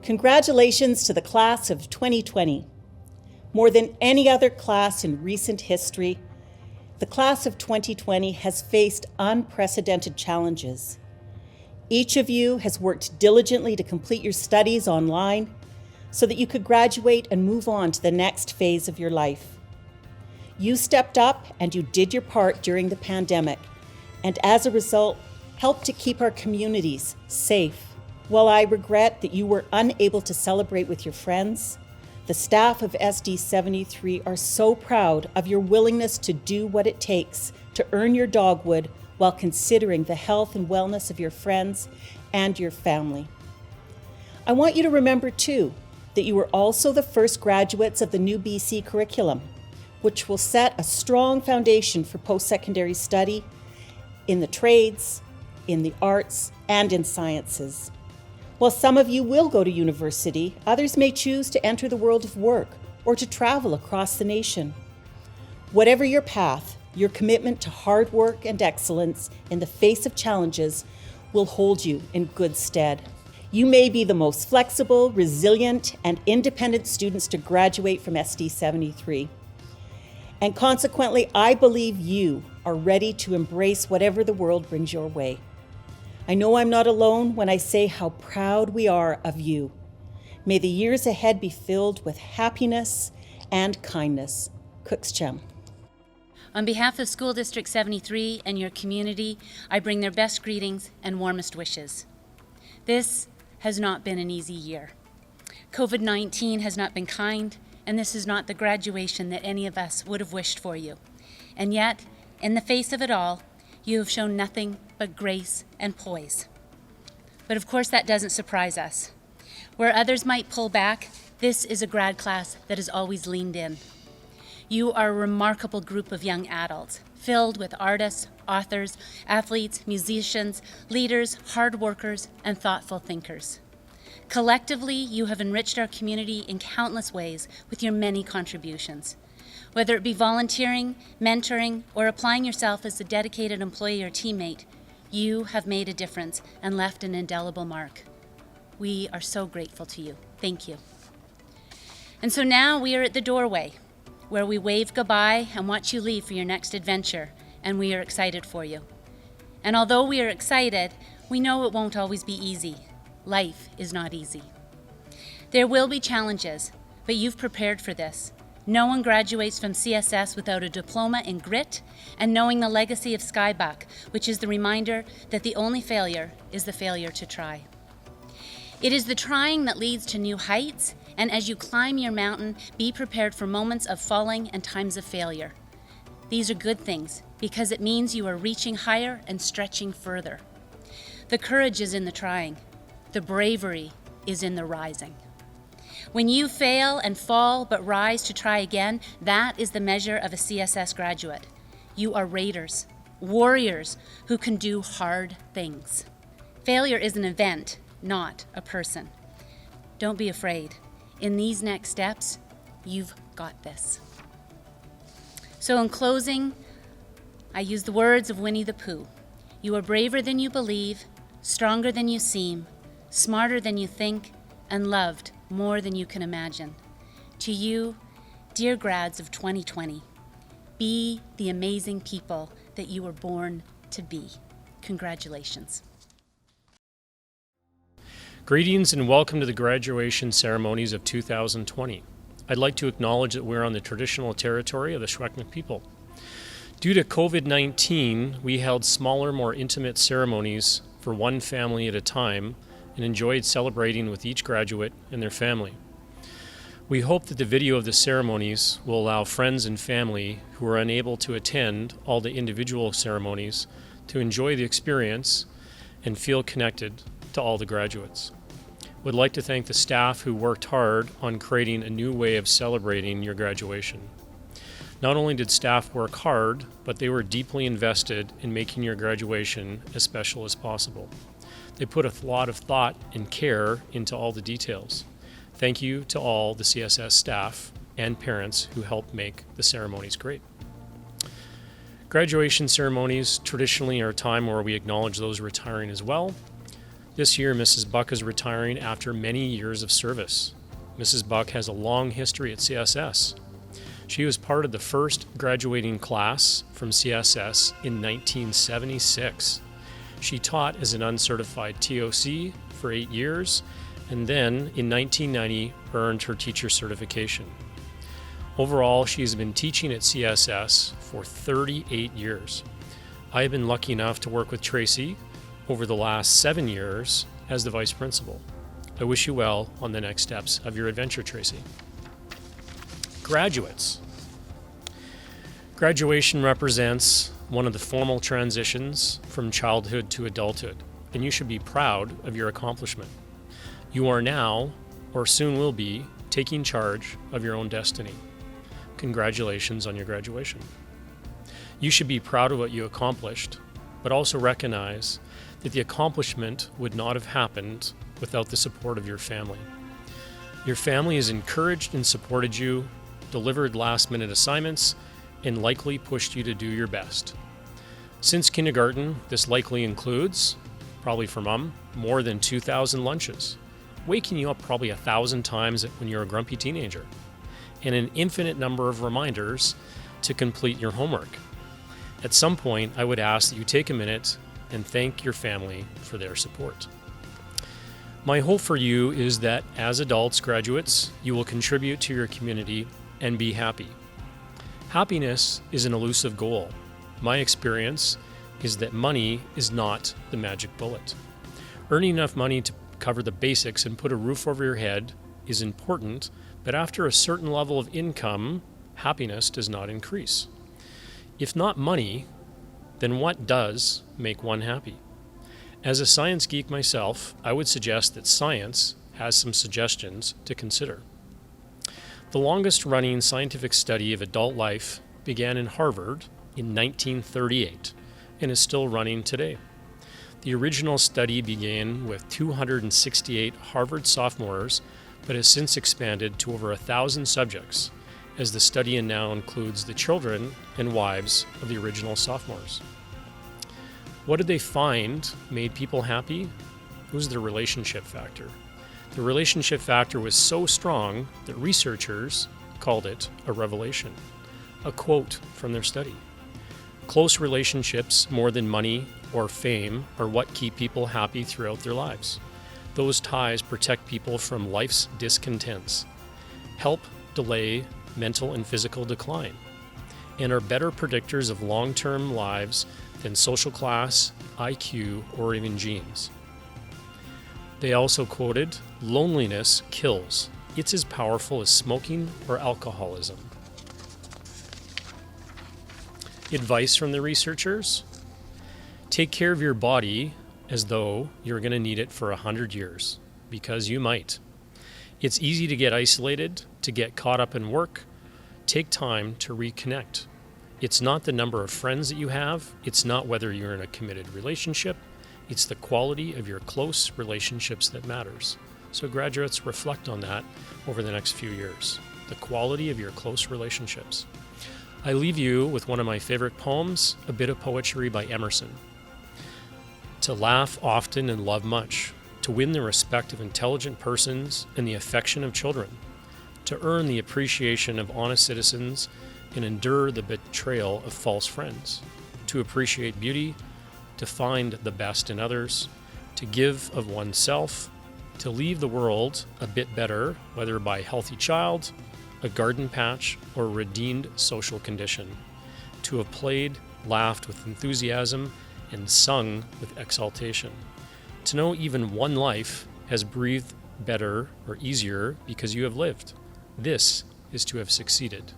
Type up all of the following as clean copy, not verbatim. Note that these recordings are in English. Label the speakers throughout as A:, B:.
A: Congratulations to the class of 2020. More than any other class in recent history, the class of 2020 has faced unprecedented challenges. Each of you has worked diligently to complete your studies online so that you could graduate and move on to the next phase of your life. You stepped up and you did your part during the pandemic, and as a result, helped to keep our communities safe. While I regret that you were unable to celebrate with your friends, the staff of SD 73 are so proud of your willingness to do what it takes to earn your dogwood while considering the health and wellness of your friends and your family. I want you to remember, too, that you were also the first graduates of the new BC curriculum, which will set a strong foundation for post-secondary study in the trades, in the arts, and in sciences. While some of you will go to university, others may choose to enter the world of work or to travel across the nation. Whatever your path, your commitment to hard work and excellence in the face of challenges will hold you in good stead. You may be the most flexible, resilient, and independent students to graduate from SD 73. And consequently, I believe you are ready to embrace whatever the world brings your way. I know I'm not alone when I say how proud we are of you. May the years ahead be filled with happiness and kindness. Cookschum.
B: On behalf of School District 73 and your community, I bring their best greetings and warmest wishes. This has not been an easy year. COVID-19 has not been kind, and this is not the graduation that any of us would have wished for you. And yet, in the face of it all, you have shown nothing but grace and poise. But of course that doesn't surprise us. Where others might pull back, this is a grad class that has always leaned in. You are a remarkable group of young adults, filled with artists, authors, athletes, musicians, leaders, hard workers, and thoughtful thinkers. Collectively, you have enriched our community in countless ways with your many contributions. Whether it be volunteering, mentoring, or applying yourself as a dedicated employee or teammate, you have made a difference and left an indelible mark. We are so grateful to you. Thank you. And so now we are at the doorway, where we wave goodbye and watch you leave for your next adventure, and we are excited for you. And although we are excited, we know it won't always be easy. Life is not easy. There will be challenges, but you've prepared for this. No one graduates from CSS without a diploma in grit and knowing the legacy of Skybuck, which is the reminder that the only failure is the failure to try. It is the trying that leads to new heights, and as you climb your mountain, be prepared for moments of falling and times of failure. These are good things because it means you are reaching higher and stretching further. The courage is in the trying. The bravery is in the rising. When you fail and fall but rise to try again, that is the measure of a CSS graduate. You are raiders, warriors who can do hard things. Failure is an event, not a person. Don't be afraid. In these next steps, you've got this. So in closing, I use the words of Winnie the Pooh. You are braver than you believe, stronger than you seem, smarter than you think, and loved more than you can imagine. To you, dear grads of 2020, be the amazing people that you were born to be. Congratulations.
C: Greetings and welcome to the graduation ceremonies of 2020. I'd like to acknowledge that we're on the traditional territory of the Secwepemc people. Due to COVID-19, we held smaller, more intimate ceremonies for one family at a time and enjoyed celebrating with each graduate and their family. We hope that the video of the ceremonies will allow friends and family who are unable to attend all the individual ceremonies to enjoy the experience and feel connected to all the graduates. Would like to thank the staff who worked hard on creating a new way of celebrating your graduation. Not only did staff work hard, but they were deeply invested in making your graduation as special as possible. They put a lot of thought and care into all the details. Thank you to all the CSS staff and parents who helped make the ceremonies great. Graduation ceremonies traditionally are a time where we acknowledge those retiring as well. This year, Mrs. Buck is retiring after many years of service. Mrs. Buck has a long history at CSS. She was part of the first graduating class from CSS in 1976. She taught as an uncertified TOC for 8 years, and then in 1990 earned her teacher certification. Overall, she has been teaching at CSS for 38 years. I have been lucky enough to work with Tracy over the last 7 years as the vice principal. I wish you well on the next steps of your adventure, Tracy. Graduates. Graduation represents one of the formal transitions from childhood to adulthood, and you should be proud of your accomplishment. You are now, or soon will be, taking charge of your own destiny. Congratulations on your graduation. You should be proud of what you accomplished, but also recognize that the accomplishment would not have happened without the support of your family. Your family has encouraged and supported you, delivered last-minute assignments, and likely pushed you to do your best. Since kindergarten, this likely includes, probably for Mom, more than 2,000 lunches, waking you up probably 1,000 times when you're a grumpy teenager, and an infinite number of reminders to complete your homework. At some point, I would ask that you take a minute and thank your family for their support. My hope for you is that as adults, graduates, you will contribute to your community and be happy. Happiness is an elusive goal. My experience is that money is not the magic bullet. Earning enough money to cover the basics and put a roof over your head is important, but after a certain level of income, happiness does not increase. If not money, then what does make one happy? As a science geek myself, I would suggest that science has some suggestions to consider. The longest-running scientific study of adult life began in Harvard in 1938 and is still running today. The original study began with 268 Harvard sophomores, but has since expanded to over 1,000 subjects, as the study now includes the children and wives of the original sophomores. What did they find made people happy? It was the relationship factor. The relationship factor was so strong that researchers called it a revelation. A quote from their study: "Close relationships, more than money or fame, are what keep people happy throughout their lives. Those ties protect people from life's discontents, help delay mental and physical decline, and are better predictors of long-term lives than social class, IQ, or even genes." They also quoted, "Loneliness kills. It's as powerful as smoking or alcoholism." Advice from the researchers: take care of your body as though you're going to need it for 100 years, because you might. It's easy to get isolated, to get caught up in work. Take time to reconnect. It's not the number of friends that you have. It's not whether you're in a committed relationship. It's the quality of your close relationships that matters. So graduates, reflect on that over the next few years. The quality of your close relationships. I leave you with one of my favorite poems, a bit of poetry by Emerson. To laugh often and love much, to win the respect of intelligent persons and the affection of children, to earn the appreciation of honest citizens and endure the betrayal of false friends, to appreciate beauty, to find the best in others, to give of oneself, to leave the world a bit better, whether by healthy child, a garden patch, or a redeemed social condition, to have played, laughed with enthusiasm, and sung with exaltation, to know even one life has breathed better or easier because you have lived. This is to have succeeded.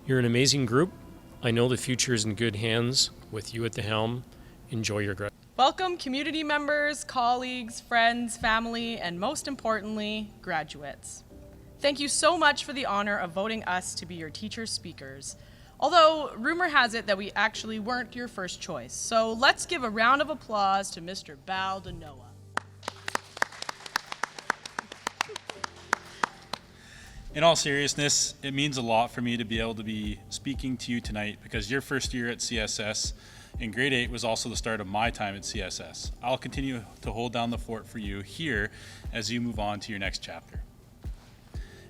C: You're an amazing group. I know the future is in good hands with you at the helm. Enjoy your graduation.
D: Welcome, community members, colleagues, friends, family, and most importantly, graduates. Thank you so much for the honor of voting us to be your teacher speakers. Although, rumor has it that we actually weren't your first choice. So let's give a round of applause to Mr. Baldanoa.
E: In all seriousness, it means a lot for me to be able to be speaking to you tonight because your first year at CSS, and grade 8 was also the start of my time at CSS. I'll continue to hold down the fort for you here as you move on to your next chapter.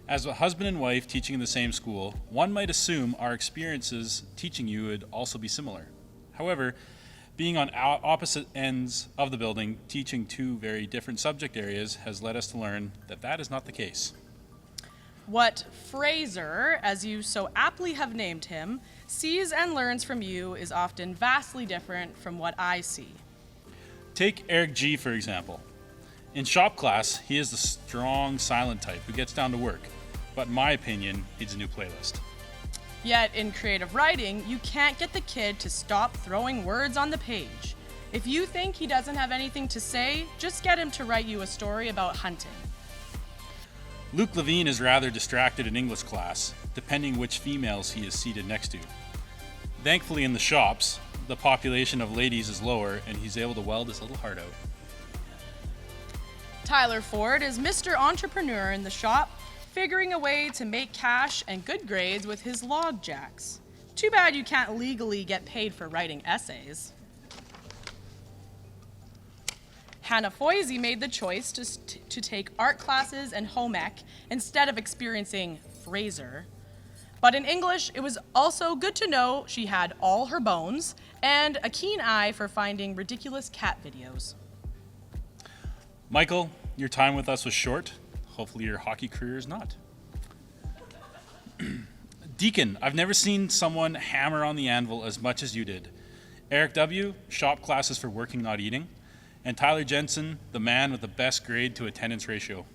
E: As a husband and wife teaching in the same school, one might assume our experiences teaching you would also be similar. However, being on opposite ends of the building, teaching two very different subject areas has led us to learn that that is not the case.
D: What Fraser, as you so aptly have named him, sees and learns from you is often vastly different from what I see.
E: Take Eric G, for example. In shop class, he is the strong, silent type who gets down to work, but in my opinion, needs a new playlist.
D: Yet in creative writing, you can't get the kid to stop throwing words on the page. If you think he doesn't have anything to say, just get him to write you a story about hunting.
E: Luke Levine is rather distracted in English class, depending which females he is seated next to. Thankfully in the shops, the population of ladies is lower and he's able to weld his little heart out.
D: Tyler Ford is Mr. Entrepreneur in the shop, figuring a way to make cash and good grades with his log jacks. Too bad you can't legally get paid for writing essays. Hannah Foisey made the choice to take art classes and home ec instead of experiencing Fraser. But in English, it was also good to know she had all her bones and a keen eye for finding ridiculous cat videos.
E: Michael, your time with us was short. Hopefully your hockey career is not. Deacon, I've never seen someone hammer on the anvil as much as you did. Eric W., shop classes for working, not eating. And Tyler Jensen, the man with the best grade to attendance ratio.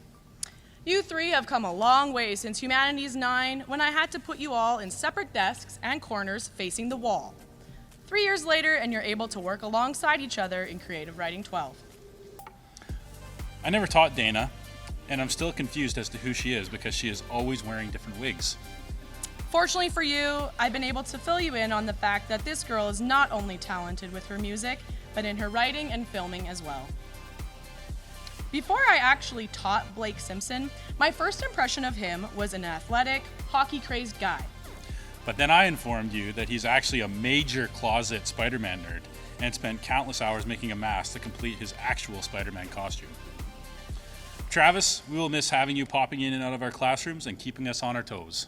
D: You three have come a long way since Humanities 9, when I had to put you all in separate desks and corners facing the wall. 3 years later, and you're able to work alongside each other in Creative Writing 12.
E: I never taught Dana, and I'm still confused as to who she is because she is always wearing different wigs.
D: Fortunately for you, I've been able to fill you in on the fact that this girl is not only talented with her music, but in her writing and filming as well. Before I actually taught Blake Simpson, my first impression of him was an athletic, hockey-crazed guy.
E: But then I informed you that he's actually a major closet Spider-Man nerd and spent countless hours making a mask to complete his actual Spider-Man costume. Travis, we will miss having you popping in and out of our classrooms and keeping us on our toes.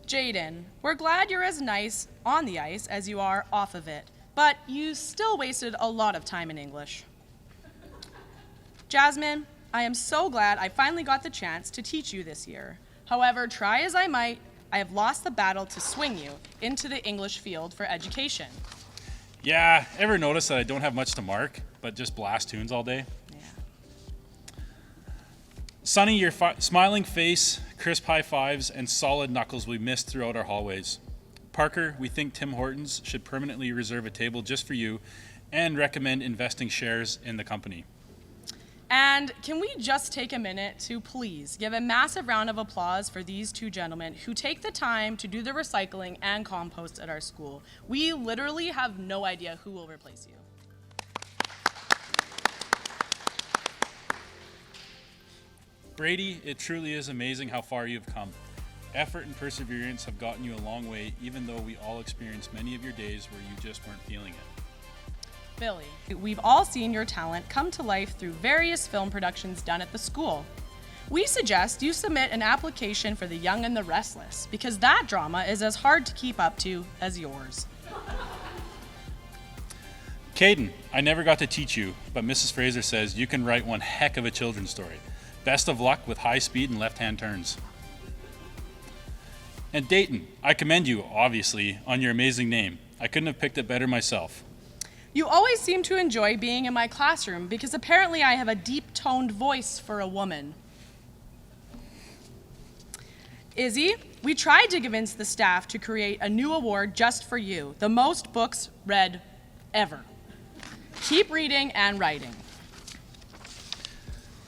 D: Jaden, we're glad you're as nice on the ice as you are off of it, but you still wasted a lot of time in English. Jasmine, I am so glad I finally got the chance to teach you this year. However, try as I might, I have lost the battle to swing you into the English field for education.
E: Yeah, ever notice that I don't have much to mark, but just blast tunes all day?
D: Yeah.
E: Sonny, your smiling face, crisp high fives, and solid knuckles we missed throughout our hallways. Parker, we think Tim Hortons should permanently reserve a table just for you and recommend investing shares in the company.
D: And can we just take a minute to please give a massive round of applause for these two gentlemen who take the time to do the recycling and compost at our school. We literally have no idea who will replace you.
E: Brady, it truly is amazing how far you've come. Effort and perseverance have gotten you a long way, even though we all experienced many of your days where you just weren't feeling it.
D: Billy, we've all seen your talent come to life through various film productions done at the school. We suggest you submit an application for The Young and the Restless, because that drama is as hard to keep up to as yours.
E: Caden, I never got to teach you, but Mrs. Fraser says you can write one heck of a children's story. Best of luck with high speed and left-hand turns. And Dayton, I commend you, obviously, on your amazing name. I couldn't have picked it better myself.
D: You always seem to enjoy being in my classroom because apparently I have a deep-toned voice for a woman. Izzy, we tried to convince the staff to create a new award just for you, the most books read ever. Keep reading and writing.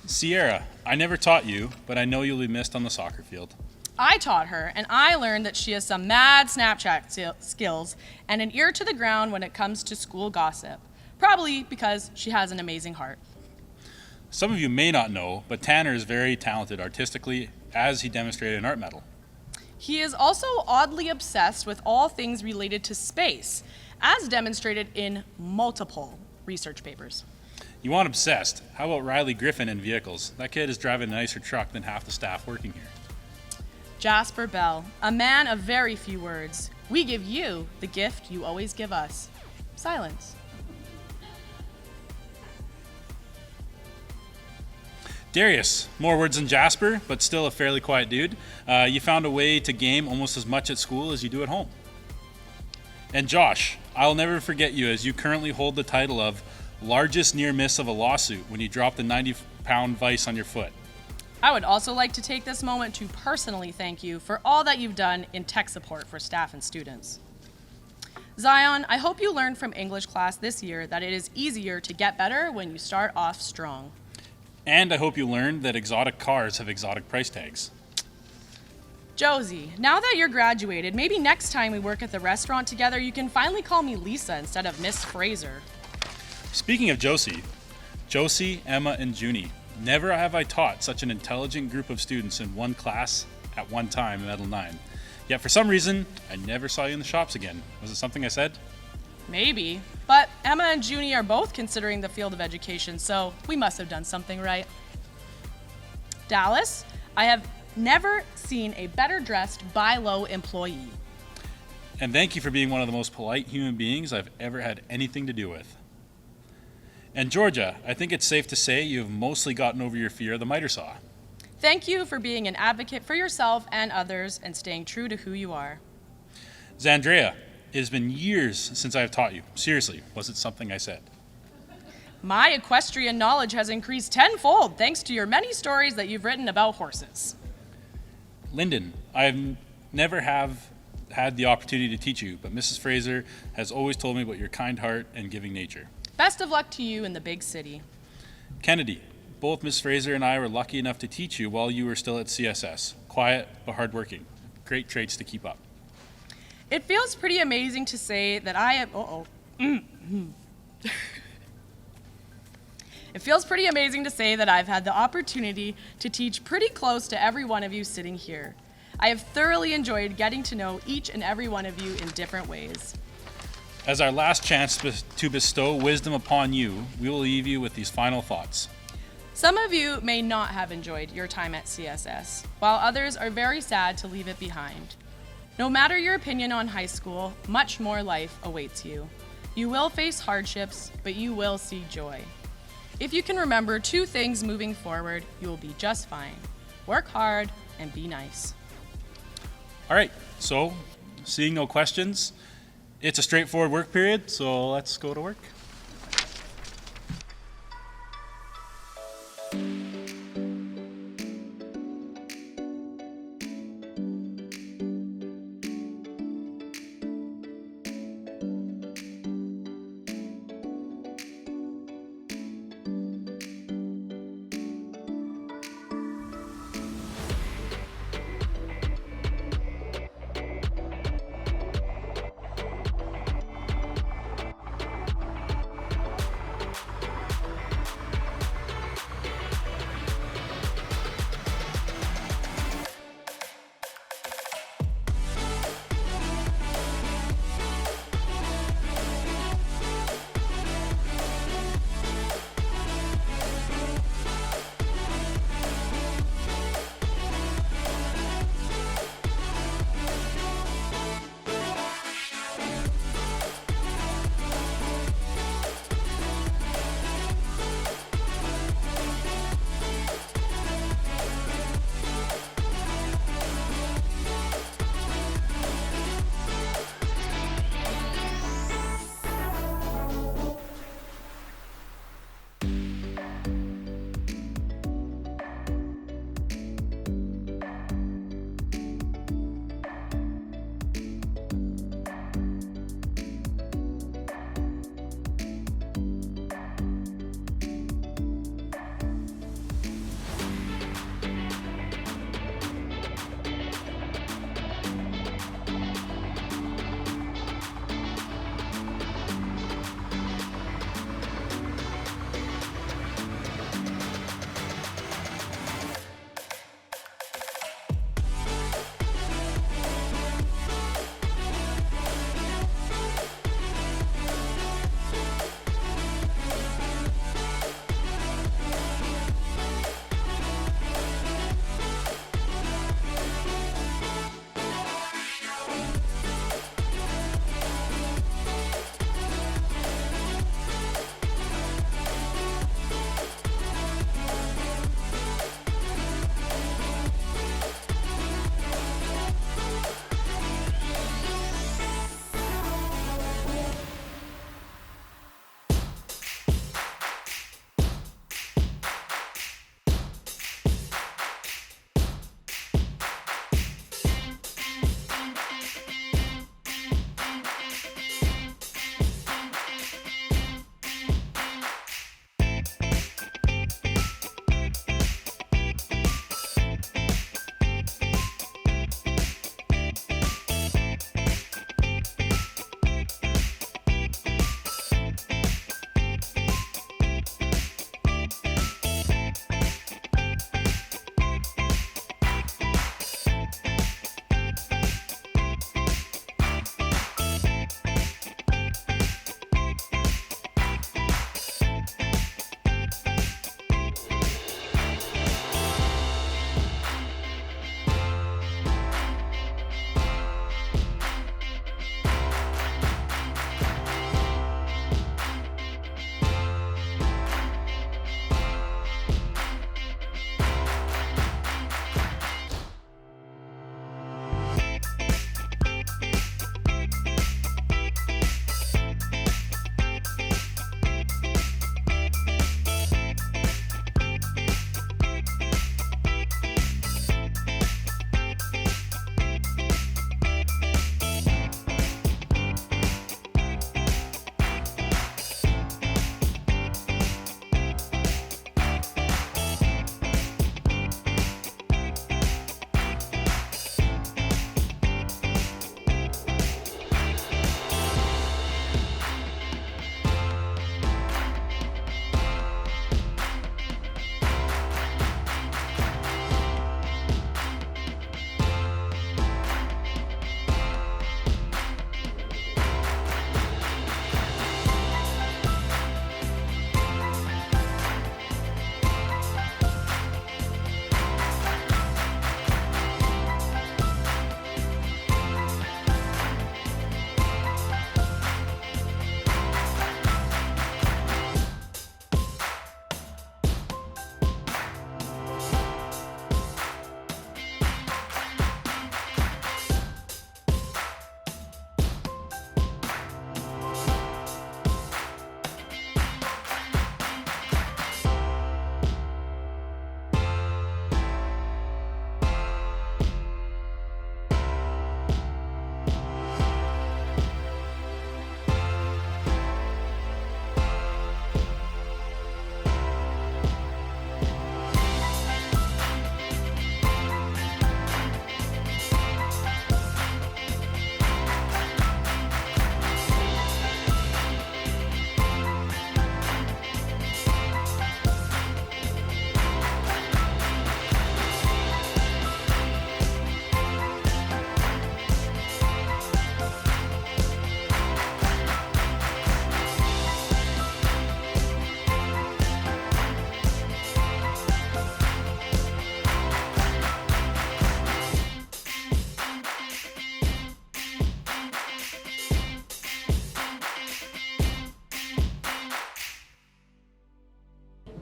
E: Sierra, I never taught you, but I know you'll be missed on the soccer field.
D: I taught her, and I learned that she has some mad Snapchat skills and an ear to the ground when it comes to school gossip, probably because she has an amazing heart.
E: Some of you may not know, but Tanner is very talented artistically, as he demonstrated in Art Medal.
D: He is also oddly obsessed with all things related to space, as demonstrated in multiple research papers.
E: You want obsessed? How about Riley Griffin and vehicles? That kid is driving a nicer truck than half the staff working here.
D: Jasper Bell, a man of very few words. We give you the gift you always give us, silence.
E: Darius, more words than Jasper, but still a fairly quiet dude. You found a way to game almost as much at school as you do at home. And Josh, I'll never forget you as you currently hold the title of largest near miss of a lawsuit when you dropped the 90-pound vice on your foot.
D: I would also like to take this moment to personally thank you for all that you've done in tech support for staff and students. Zion, I hope you learned from English class this year that it is easier to get better when you start off strong.
E: And I hope you learned that exotic cars have exotic price tags.
D: Josie, now that you're graduated, maybe next time we work at the restaurant together, you can finally call me Lisa instead of Miss Fraser.
E: Speaking of Josie, Emma, and Junie, never have I taught such an intelligent group of students in one class at one time in Medal 9. Yet for some reason, I never saw you in the shops again. Was it something I said?
D: Maybe, but Emma and Junie are both considering the field of education, so we must have done something right. Dallas, I have never seen a better dressed buy-low employee.
E: And thank you for being one of the most polite human beings I've ever had anything to do with. And Georgia, I think it's safe to say you have mostly gotten over your fear of the miter saw.
D: Thank you for being an advocate for yourself and others and staying true to who you are.
E: Zandrea, it has been years since I have taught you. Seriously, was it something I said?
D: My equestrian knowledge has increased tenfold thanks to your many stories that you've written about horses.
E: Lyndon, never have had the opportunity to teach you, but Mrs. Fraser has always told me about your kind heart and giving nature.
D: Best of luck to you in the big city.
E: Kennedy, both Miss Fraser and I were lucky enough to teach you while you were still at CSS. Quiet but hardworking. Great traits to keep up.
D: It feels pretty amazing to say that I am. It feels pretty amazing to say that I've had the opportunity to teach pretty close to every one of you sitting here. I have thoroughly enjoyed getting to know each and every one of you in different ways.
E: As our last chance to bestow wisdom upon you, we will leave you with these final thoughts.
D: Some of you may not have enjoyed your time at CSS, while others are very sad to leave it behind. No matter your opinion on high school, much more life awaits you. You will face hardships, but you will see joy. If you can remember two things moving forward, you will be just fine. Work hard and be nice.
E: All right, so seeing no questions, it's a straightforward work period, so let's go to work.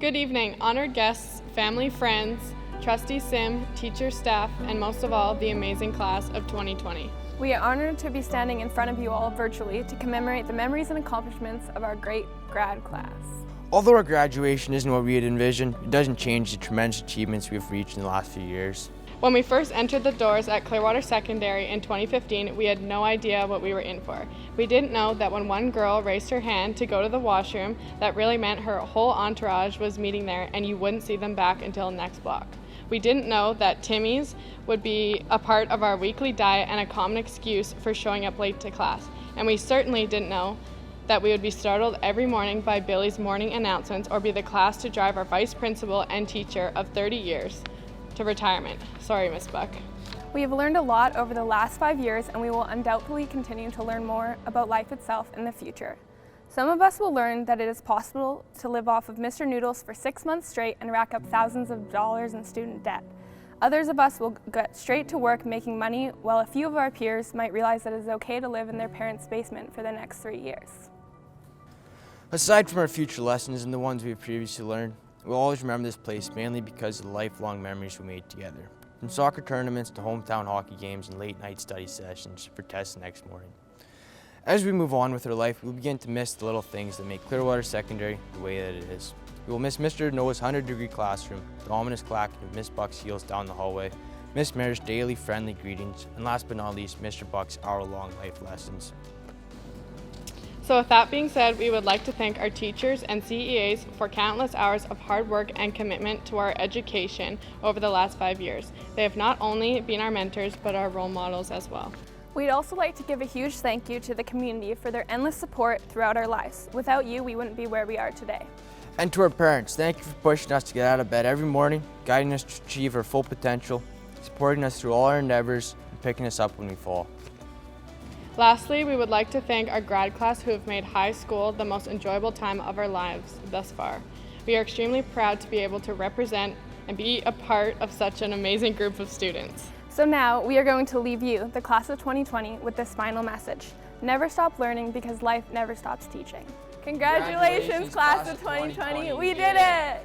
F: Good evening, honored guests, family, friends, Trustee Sim, teacher, staff, and most of all, the amazing class of 2020.
G: We are honored to be standing in front of you all virtually to commemorate the memories and accomplishments of our great grad class.
H: Although our graduation isn't what we had envisioned, it doesn't change the tremendous achievements we've reached in the last few years.
F: When we first entered the doors at Clearwater Secondary in 2015, we had no idea what we were in for. We didn't know that when one girl raised her hand to go to the washroom, that really meant her whole entourage was meeting there and you wouldn't see them back until next block. We didn't know that Timmy's would be a part of our weekly diet and a common excuse for showing up late to class. And we certainly didn't know that we would be startled every morning by Billy's morning announcements or be the class to drive our vice principal and teacher of 30 years to retirement. Sorry, Miss Buck.
G: We have learned a lot over the last 5 years, and we will undoubtedly continue to learn more about life itself in the future. Some of us will learn that it is possible to live off of Mr. Noodles for 6 months straight and rack up thousands of dollars in student debt. Others of us will get straight to work making money, while a few of our peers might realize that it is okay to live in their parents' basement for the next 3 years.
H: Aside from our future lessons and the ones we've previously learned, we'll always remember this place mainly because of the lifelong memories we made together. From soccer tournaments to hometown hockey games and late night study sessions for tests the next morning. As we move on with our life, we'll begin to miss the little things that make Clearwater Secondary the way that it is. We will miss Mr. Noah's 100-degree classroom, the ominous clacking of Miss Buck's heels down the hallway, Miss Mare's daily friendly greetings, and last but not least, Mr. Buck's hour-long life lessons.
F: So with that being said, we would like to thank our teachers and CEAs for countless hours of hard work and commitment to our education over the last 5 years. They have not only been our mentors, but our role models as well.
G: We'd also like to give a huge thank you to the community for their endless support throughout our lives. Without you, we wouldn't be where we are today.
H: And to our parents, thank you for pushing us to get out of bed every morning, guiding us to achieve our full potential, supporting us through all our endeavors, and picking us up when we fall.
F: Lastly, we would like to thank our grad class who have made high school the most enjoyable time of our lives thus far. We are extremely proud to be able to represent and be a part of such an amazing group of students.
G: So now we are going to leave you, the class of 2020, with this final message. Never stop learning because life never stops teaching. Congratulations, class of 2020. We did it!